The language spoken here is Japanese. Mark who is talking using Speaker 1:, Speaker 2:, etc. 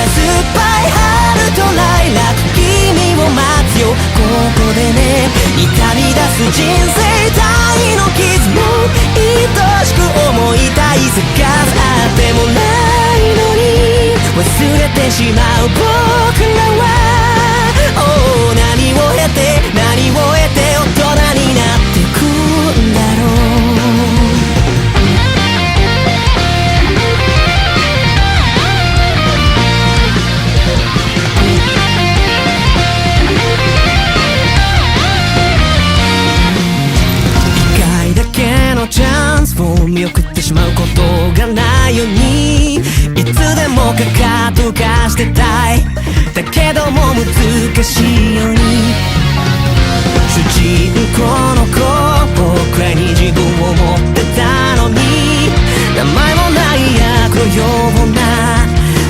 Speaker 1: 酸っぱい春とライラック君を待つよここでね痛み出す人生体の傷も愛しく思いたいせかずあってもないのに忘れてしまう僕らは、oh、何を経て何を得て大人になってくんだろうチャンスを見送ってしまうことがないようにいつでもかかとかしてたいだけども難しいように主人公